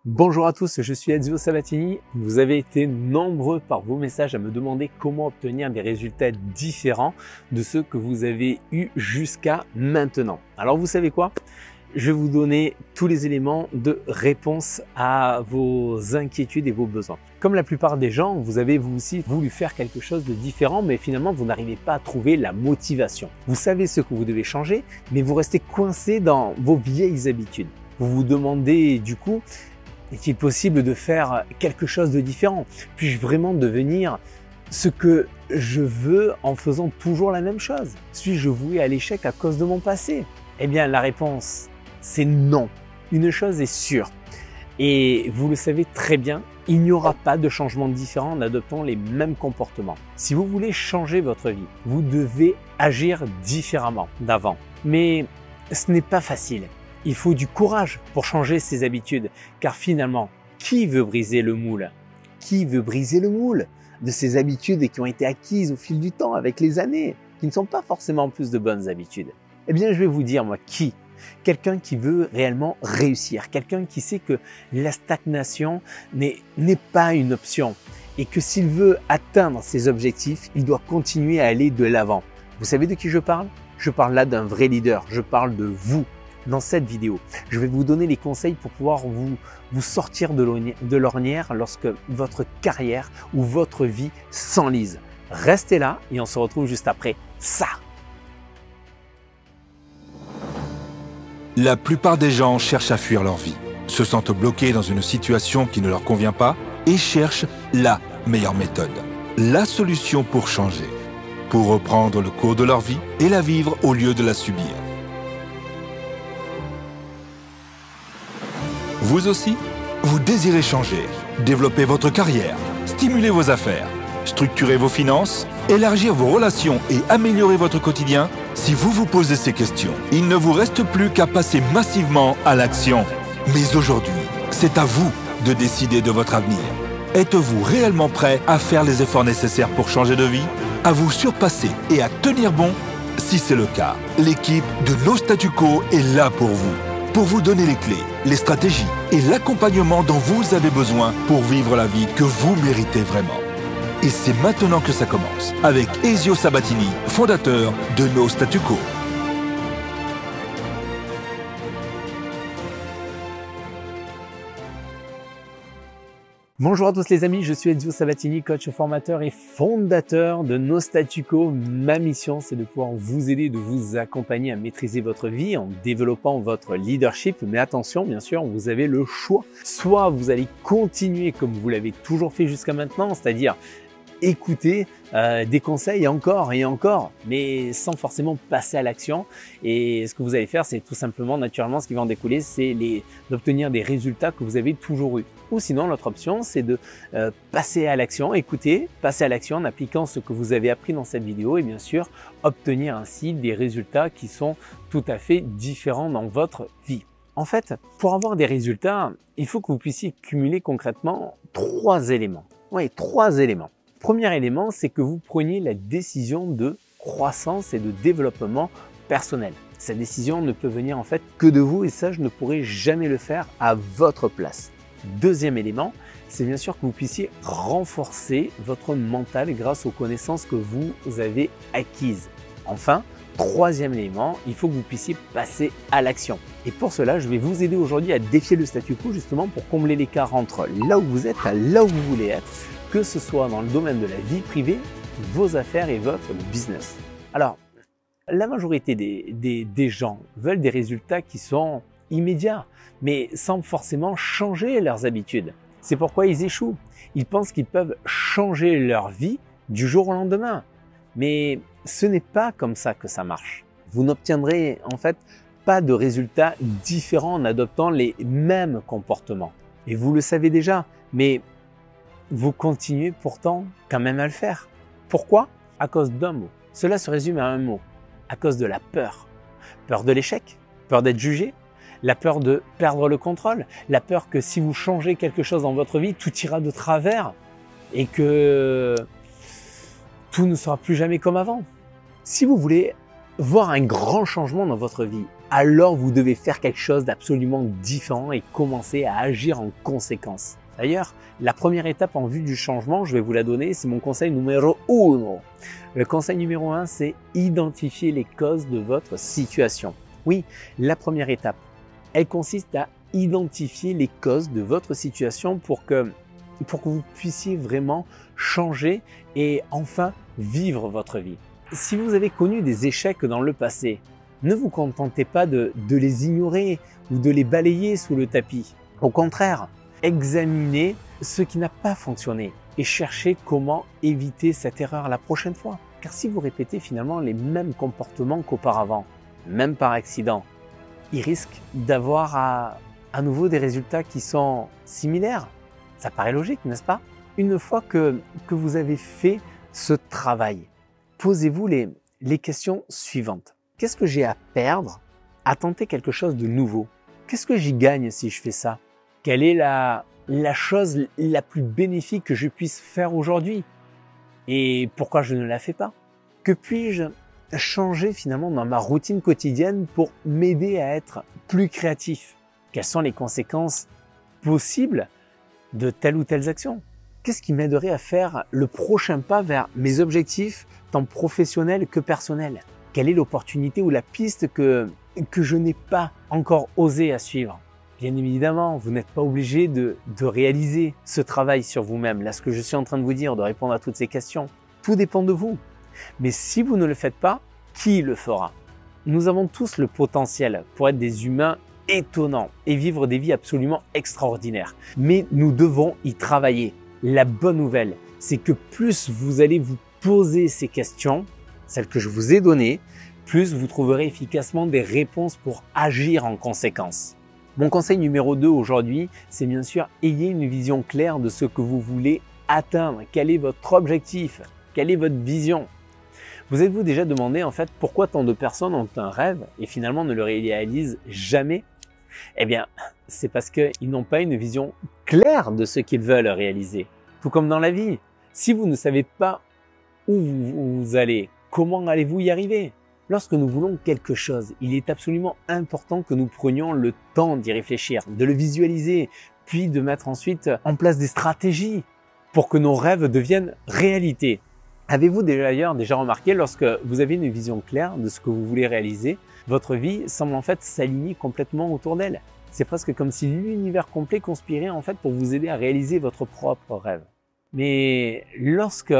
Bonjour à tous, je suis Ezio Sabatini. Vous avez été nombreux par vos messages à me demander comment obtenir des résultats différents de ceux que vous avez eus jusqu'à maintenant. Alors vous savez quoi? Je vais vous donner tous les éléments de réponse à vos inquiétudes et vos besoins. Comme la plupart des gens, vous avez vous aussi voulu faire quelque chose de différent, mais finalement vous n'arrivez pas à trouver la motivation. Vous savez ce que vous devez changer, mais vous restez coincé dans vos vieilles habitudes. Vous vous demandez du coup, est-il possible de faire quelque chose de différent? Puis-je vraiment devenir ce que je veux en faisant toujours la même chose? Suis-je voué à l'échec à cause de mon passé? Eh bien, la réponse, c'est non. Une chose est sûre, et vous le savez très bien, il n'y aura pas de changement différent en adoptant les mêmes comportements. Si vous voulez changer votre vie, vous devez agir différemment d'avant. Mais ce n'est pas facile. Il faut du courage pour changer ses habitudes, car finalement, qui veut briser le moule? Qui veut briser le moule de ces habitudes qui ont été acquises au fil du temps, avec les années, qui ne sont pas forcément plus de bonnes habitudes? Eh bien, je vais vous dire, moi, qui? Quelqu'un qui veut réellement réussir, quelqu'un qui sait que la stagnation n'est pas une option et que s'il veut atteindre ses objectifs, il doit continuer à aller de l'avant. Vous savez de qui je parle? Je parle là d'un vrai leader, je parle de vous. Dans cette vidéo, je vais vous donner les conseils pour pouvoir vous sortir de l'ornière lorsque votre carrière ou votre vie s'enlise. Restez là et on se retrouve juste après ça. La plupart des gens cherchent à fuir leur vie, se sentent bloqués dans une situation qui ne leur convient pas et cherchent la meilleure méthode, la solution pour changer, pour reprendre le cours de leur vie et la vivre au lieu de la subir. Vous aussi, vous désirez changer, développer votre carrière, stimuler vos affaires, structurer vos finances, élargir vos relations et améliorer votre quotidien? Si vous vous posez ces questions, il ne vous reste plus qu'à passer massivement à l'action. Mais aujourd'hui, c'est à vous de décider de votre avenir. Êtes-vous réellement prêt à faire les efforts nécessaires pour changer de vie, à vous surpasser et à tenir bon? Si c'est le cas, l'équipe de No Statu Quo est là pour vous donner les clés, les stratégies et l'accompagnement dont vous avez besoin pour vivre la vie que vous méritez vraiment. Et c'est maintenant que ça commence, avec Ezio Sabatini, fondateur de No Statu Quo. Bonjour à tous les amis, je suis Ezio Sabatini, coach formateur et fondateur de No Statu Quo. Ma mission, c'est de pouvoir vous aider, de vous accompagner à maîtriser votre vie en développant votre leadership. Mais attention, bien sûr, vous avez le choix. Soit vous allez continuer comme vous l'avez toujours fait jusqu'à maintenant, c'est-à-dire écouter des conseils encore et encore, mais sans forcément passer à l'action. Et ce que vous allez faire, c'est tout simplement, naturellement, ce qui va en découler, c'est d'obtenir des résultats que vous avez toujours eu. Ou sinon, l'autre option, c'est de passer à l'action, écouter, passer à l'action en appliquant ce que vous avez appris dans cette vidéo et bien sûr, obtenir ainsi des résultats qui sont tout à fait différents dans votre vie. En fait, pour avoir des résultats, il faut que vous puissiez cumuler concrètement 3 éléments. Oui, 3 éléments. Premier élément, c'est que vous preniez la décision de croissance et de développement personnel. Cette décision ne peut venir en fait que de vous et ça, je ne pourrai jamais le faire à votre place. Deuxième élément, c'est bien sûr que vous puissiez renforcer votre mental grâce aux connaissances que vous avez acquises. Enfin, troisième élément, il faut que vous puissiez passer à l'action. Et pour cela, je vais vous aider aujourd'hui à défier le statu quo justement pour combler l'écart entre là où vous êtes et là où vous voulez être, que ce soit dans le domaine de la vie privée, vos affaires et votre business. Alors, la majorité des gens veulent des résultats qui sont immédiats, mais sans forcément changer leurs habitudes. C'est pourquoi ils échouent. Ils pensent qu'ils peuvent changer leur vie du jour au lendemain. Mais ce n'est pas comme ça que ça marche. Vous n'obtiendrez en fait pas de résultats différents en adoptant les mêmes comportements. Et vous le savez déjà, mais vous continuez pourtant quand même à le faire. Pourquoi? À cause d'un mot. Cela se résume à un mot. À cause de la peur. Peur de l'échec, peur d'être jugé, la peur de perdre le contrôle, la peur que si vous changez quelque chose dans votre vie, tout ira de travers et que tout ne sera plus jamais comme avant. Si vous voulez voir un grand changement dans votre vie alors vous devez faire quelque chose d'absolument différent et commencer à agir en conséquence. D'ailleurs, la première étape en vue du changement, je vais vous la donner, c'est mon conseil numéro 1. Le conseil numéro 1, c'est identifier les causes de votre situation. Oui, la première étape, elle consiste à identifier les causes de votre situation pour que vous puissiez vraiment changer et enfin vivre votre vie. Si vous avez connu des échecs dans le passé, ne vous contentez pas de les ignorer ou de les balayer sous le tapis. Au contraire, examinez ce qui n'a pas fonctionné et cherchez comment éviter cette erreur la prochaine fois. Car si vous répétez finalement les mêmes comportements qu'auparavant, même par accident, il risque d'avoir à nouveau des résultats qui sont similaires. Ça paraît logique, n'est-ce pas? Une fois que vous avez fait ce travail, posez-vous les questions suivantes. Qu'est-ce que j'ai à perdre à tenter quelque chose de nouveau? Qu'est-ce que j'y gagne si je fais ça? Quelle est la chose la plus bénéfique que je puisse faire aujourd'hui? Et pourquoi je ne la fais pas? Que puis-je changer finalement dans ma routine quotidienne pour m'aider à être plus créatif? Quelles sont les conséquences possibles de telle ou telle action? Qu'est-ce qui m'aiderait à faire le prochain pas vers mes objectifs, tant professionnels que personnels? Quelle est l'opportunité ou la piste que je n'ai pas encore osé à suivre? Bien évidemment, vous n'êtes pas obligé de réaliser ce travail sur vous-même. Là, ce que je suis en train de vous dire, de répondre à toutes ces questions, tout dépend de vous. Mais si vous ne le faites pas, qui le fera? Nous avons tous le potentiel pour être des humains étonnants et vivre des vies absolument extraordinaires. Mais nous devons y travailler. La bonne nouvelle, c'est que plus vous allez vous poser ces questions, celles que je vous ai données, plus vous trouverez efficacement des réponses pour agir en conséquence. Mon conseil numéro 2 aujourd'hui, c'est bien sûr, ayez une vision claire de ce que vous voulez atteindre. Quel est votre objectif? Quelle est votre vision? Vous êtes-vous déjà demandé en fait pourquoi tant de personnes ont un rêve et finalement ne le réalisent jamais? Eh bien, c'est parce qu'ils n'ont pas une vision claire de ce qu'ils veulent réaliser. Tout comme dans la vie, si vous ne savez pas où vous allez, comment allez-vous y arriver? Lorsque nous voulons quelque chose, il est absolument important que nous prenions le temps d'y réfléchir, de le visualiser, puis de mettre ensuite en place des stratégies pour que nos rêves deviennent réalité. Avez-vous d'ailleurs déjà remarqué, lorsque vous avez une vision claire de ce que vous voulez réaliser, votre vie semble en fait s'aligner complètement autour d'elle. C'est presque comme si l'univers complet conspirait en fait pour vous aider à réaliser votre propre rêve. Mais lorsque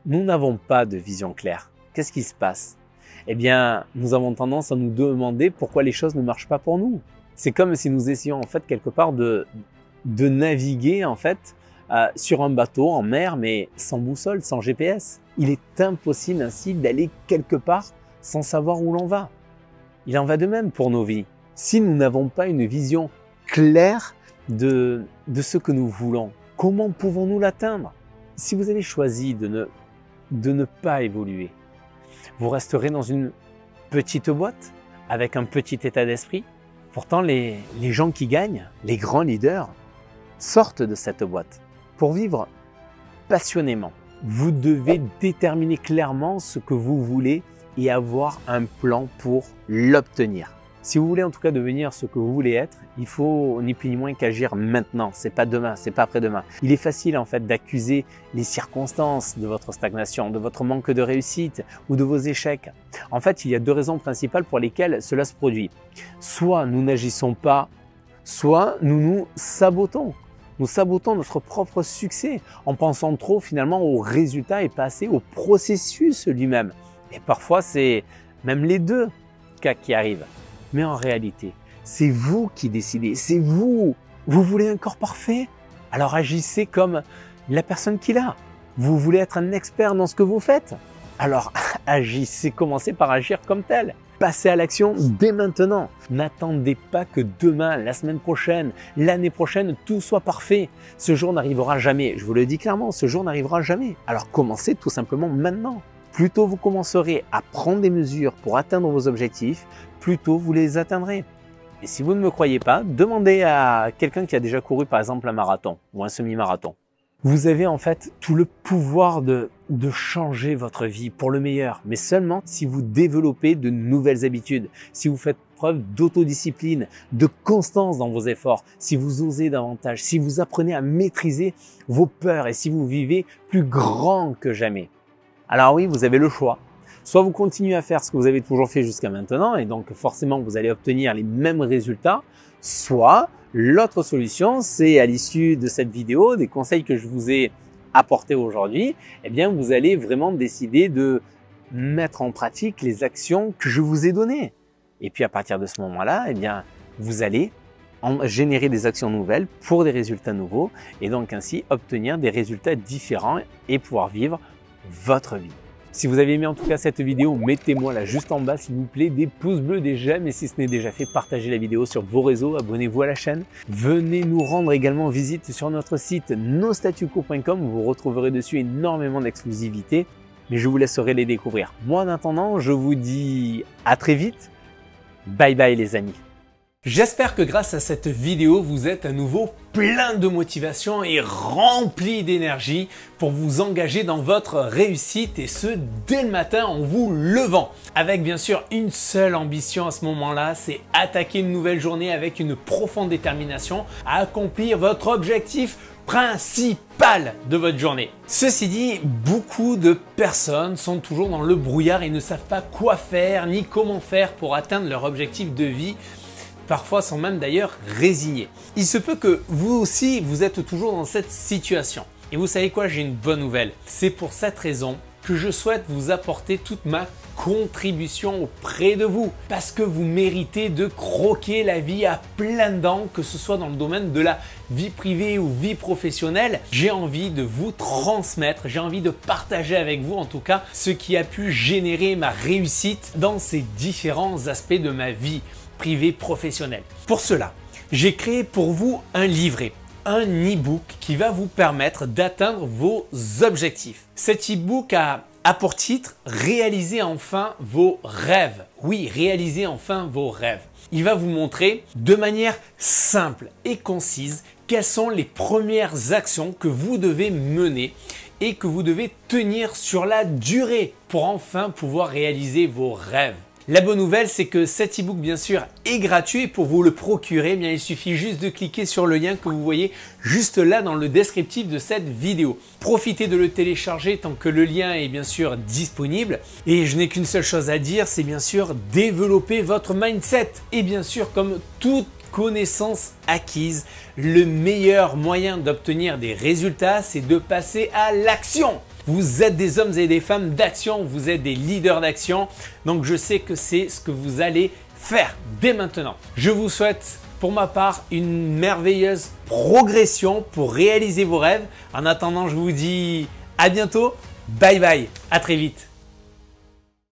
nous n'avons pas de vision claire, qu'est-ce qui se passe? Eh bien, nous avons tendance à nous demander pourquoi les choses ne marchent pas pour nous. C'est comme si nous essayons en fait quelque part de naviguer en fait sur un bateau en mer, mais sans boussole, sans GPS. Il est impossible ainsi d'aller quelque part sans savoir où l'on va. Il en va de même pour nos vies. Si nous n'avons pas une vision claire de ce que nous voulons, comment pouvons-nous l'atteindre? Si vous avez choisi de ne pas évoluer, vous resterez dans une petite boîte avec un petit état d'esprit. Pourtant, les gens qui gagnent, les grands leaders, sortent de cette boîte pour vivre passionnément. Vous devez déterminer clairement ce que vous voulez et avoir un plan pour l'obtenir. Si vous voulez en tout cas devenir ce que vous voulez être, il faut ni plus ni moins qu'agir maintenant. C'est pas demain, c'est pas après-demain. Il est facile en fait d'accuser les circonstances de votre stagnation, de votre manque de réussite ou de vos échecs. En fait, il y a deux raisons principales pour lesquelles cela se produit. Soit nous n'agissons pas, soit nous nous sabotons. Nous sabotons notre propre succès en pensant trop finalement au résultat et pas assez au processus lui-même. Et parfois, c'est même les deux cas qui arrivent. Mais en réalité, c'est vous qui décidez, c'est vous. Vous voulez un corps parfait? Alors agissez comme la personne qui l'a. Vous voulez être un expert dans ce que vous faites? Alors agissez, commencez par agir comme tel. Passez à l'action dès maintenant. N'attendez pas que demain, la semaine prochaine, l'année prochaine, tout soit parfait. Ce jour n'arrivera jamais. Je vous le dis clairement, ce jour n'arrivera jamais. Alors commencez tout simplement maintenant. Plus tôt vous commencerez à prendre des mesures pour atteindre vos objectifs, plus tôt vous les atteindrez. Et si vous ne me croyez pas, demandez à quelqu'un qui a déjà couru par exemple un marathon ou un semi-marathon. Vous avez en fait tout le pouvoir de changer votre vie pour le meilleur, mais seulement si vous développez de nouvelles habitudes, si vous faites preuve d'autodiscipline, de constance dans vos efforts, si vous osez davantage, si vous apprenez à maîtriser vos peurs et si vous vivez plus grand que jamais. Alors oui, vous avez le choix. Soit vous continuez à faire ce que vous avez toujours fait jusqu'à maintenant et donc forcément vous allez obtenir les mêmes résultats, soit l'autre solution, c'est à l'issue de cette vidéo, des conseils que je vous ai apportés aujourd'hui, eh bien vous allez vraiment décider de mettre en pratique les actions que je vous ai données. Et puis à partir de ce moment-là, eh bien vous allez générer des actions nouvelles pour des résultats nouveaux et donc ainsi obtenir des résultats différents et pouvoir vivre votre vie. Si vous avez aimé en tout cas cette vidéo, mettez-moi là juste en bas s'il vous plaît des pouces bleus, des j'aime et si ce n'est déjà fait, partagez la vidéo sur vos réseaux, abonnez-vous à la chaîne. Venez nous rendre également visite sur notre site nostatuco.com où vous retrouverez dessus énormément d'exclusivités, mais je vous laisserai les découvrir. Moi en attendant, je vous dis à très vite. Bye bye les amis. J'espère que grâce à cette vidéo, vous êtes à nouveau plein de motivation et rempli d'énergie pour vous engager dans votre réussite et ce dès le matin en vous levant. Avec bien sûr une seule ambition à ce moment-là, c'est attaquer une nouvelle journée avec une profonde détermination à accomplir votre objectif principal de votre journée. Ceci dit, beaucoup de personnes sont toujours dans le brouillard et ne savent pas quoi faire ni comment faire pour atteindre leur objectif de vie. Parfois sont même d'ailleurs résignés. Il se peut que vous aussi, vous êtes toujours dans cette situation. Et vous savez quoi, j'ai une bonne nouvelle. C'est pour cette raison que je souhaite vous apporter toute ma contribution auprès de vous. Parce que vous méritez de croquer la vie à pleines dents, que ce soit dans le domaine de la vie privée ou vie professionnelle. J'ai envie de vous transmettre, j'ai envie de partager avec vous en tout cas ce qui a pu générer ma réussite dans ces différents aspects de ma vie privé professionnel. Pour cela, j'ai créé pour vous un livret, un e-book qui va vous permettre d'atteindre vos objectifs. Cet e-book a pour titre « Réalisez enfin vos rêves ». Oui, réalisez enfin vos rêves. Il va vous montrer de manière simple et concise quelles sont les premières actions que vous devez mener et que vous devez tenir sur la durée pour enfin pouvoir réaliser vos rêves. La bonne nouvelle, c'est que cet e-book, bien sûr, est gratuit et pour vous le procurer, eh bien, il suffit juste de cliquer sur le lien que vous voyez juste là dans le descriptif de cette vidéo. Profitez de le télécharger tant que le lien est bien sûr disponible. Et je n'ai qu'une seule chose à dire, c'est bien sûr développer votre mindset. Et bien sûr, comme toute connaissance acquise, le meilleur moyen d'obtenir des résultats, c'est de passer à l'action. Vous êtes des hommes et des femmes d'action, vous êtes des leaders d'action, donc je sais que c'est ce que vous allez faire dès maintenant. Je vous souhaite pour ma part une merveilleuse progression pour réaliser vos rêves. En attendant, je vous dis à bientôt, bye bye, à très vite.